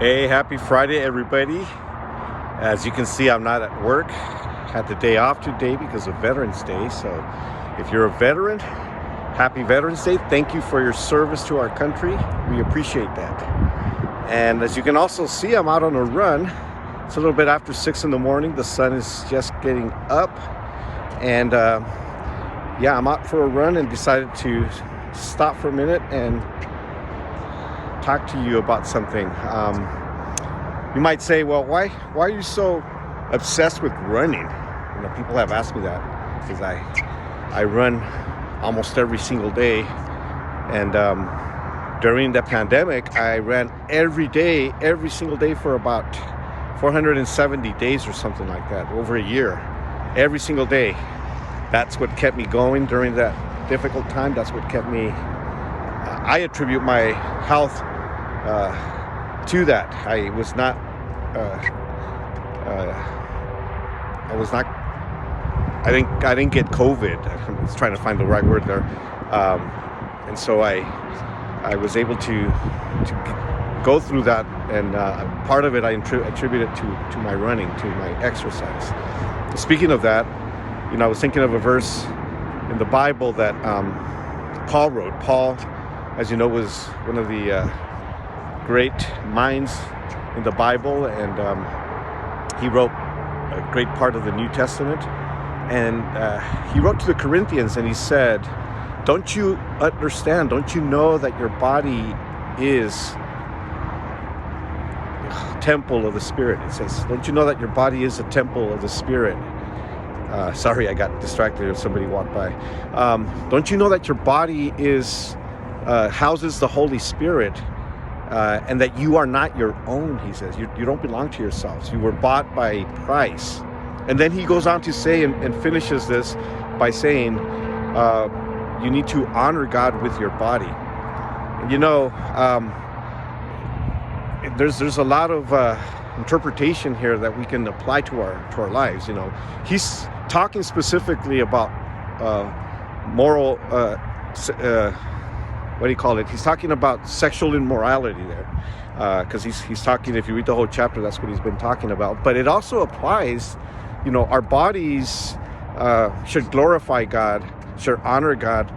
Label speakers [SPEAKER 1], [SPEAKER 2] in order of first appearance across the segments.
[SPEAKER 1] Hey, happy Friday, everybody. As you can see, I'm not at work. Had the day off today because of Veterans Day. So if you're a veteran, happy Veterans Day. Thank you for your service to our country. We appreciate that. And as you can also see, I'm out on a run. It's a little bit after 6 in the morning. The sun is just getting up. And yeah, I'm out for a run and decided to stop for a minute and talk to you about something. You might say, well, why are you so obsessed with running? People have asked me that because I run almost every single day. And during the pandemic, I ran every day, every single day for about 470 days or something like that, over a year, every single day. That's what kept me going during that difficult time. That's what kept me, I attribute my health to that. I didn't get COVID. I was trying to find the right word there. And so I was able to go through that, and part of it I attribute it to my running, to my exercise. Speaking of that, I was thinking of a verse in the Bible that Paul wrote. Paul, as you know, was one of the great minds in the Bible, and he wrote a great part of the New Testament. And he wrote to the Corinthians, and he said, don't you understand, don't you know that your body is a temple of the Spirit? It says, don't you know that your body is a temple of the Spirit? Sorry, I got distracted if somebody walked by. Don't you know that your body is houses the Holy Spirit, and that you are not your own? He says, you don't belong to yourselves. You were bought by price. And then he goes on to say and finishes this by saying, you need to honor God with your body. And there's a lot of interpretation here that we can apply to our lives. He's talking specifically about moral, what do you call it? He's talking about sexual immorality there, because he's talking, if you read the whole chapter, that's what he's been talking about. But it also applies, our bodies should glorify God, should honor God,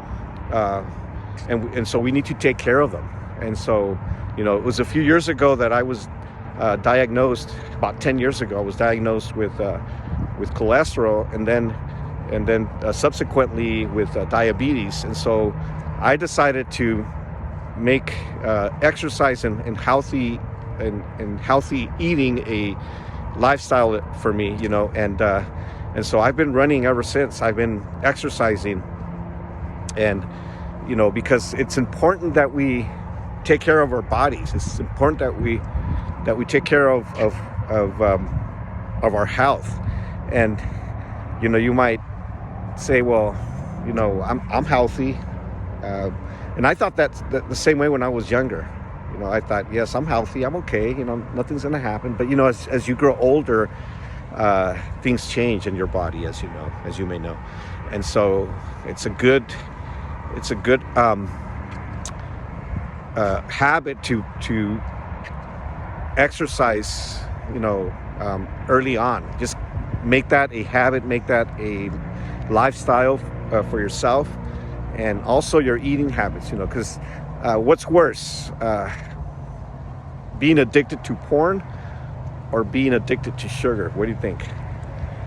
[SPEAKER 1] and so we need to take care of them. And so, it was a few years ago that I was diagnosed, about 10 years ago, I was diagnosed with cholesterol, and then subsequently with diabetes. And so I decided to make exercise and healthy eating a lifestyle for me, and so I've been running ever since. I've been exercising, and because it's important that we take care of our bodies. It's important that we take care of our health. And you might say, well, I'm healthy. And I thought that's the same way when I was younger. I thought, yes, I'm healthy, I'm okay, nothing's going to happen. But, as you grow older, things change in your body, as you may know. And so it's a good habit to exercise, early on. Just make that a habit, make that a lifestyle for yourself. And also your eating habits, because what's worse, being addicted to porn or being addicted to sugar? What do you think?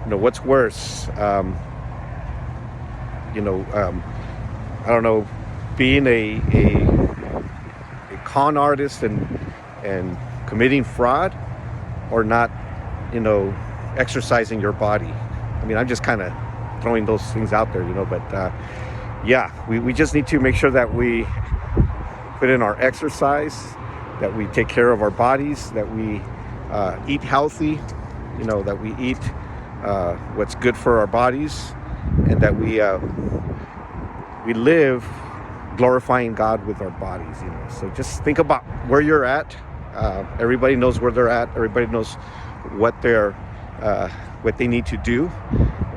[SPEAKER 1] What's worse? I don't know, being a con artist and committing fraud, or not, exercising your body. I'm just kind of throwing those things out there, but yeah, we just need to make sure that we put in our exercise, that we take care of our bodies, that we eat healthy, that we eat what's good for our bodies, and that we live glorifying God with our bodies. So just think about where you're at. Everybody knows where they're at. Everybody knows what they need to do.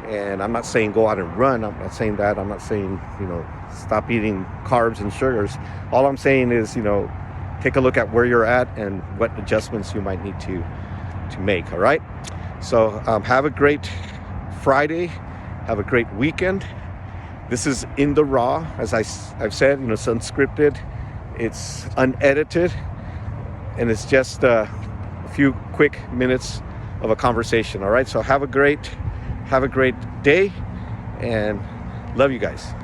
[SPEAKER 1] And I'm not saying go out and run. I'm not saying that. I'm not saying, stop eating carbs and sugars. All I'm saying is, take a look at where you're at and what adjustments you might need to make. All right. So have a great Friday. Have a great weekend. This is in the raw, as I've said. It's unscripted. It's unedited, and it's just a few quick minutes of a conversation. All right. So have a great day, and love you guys.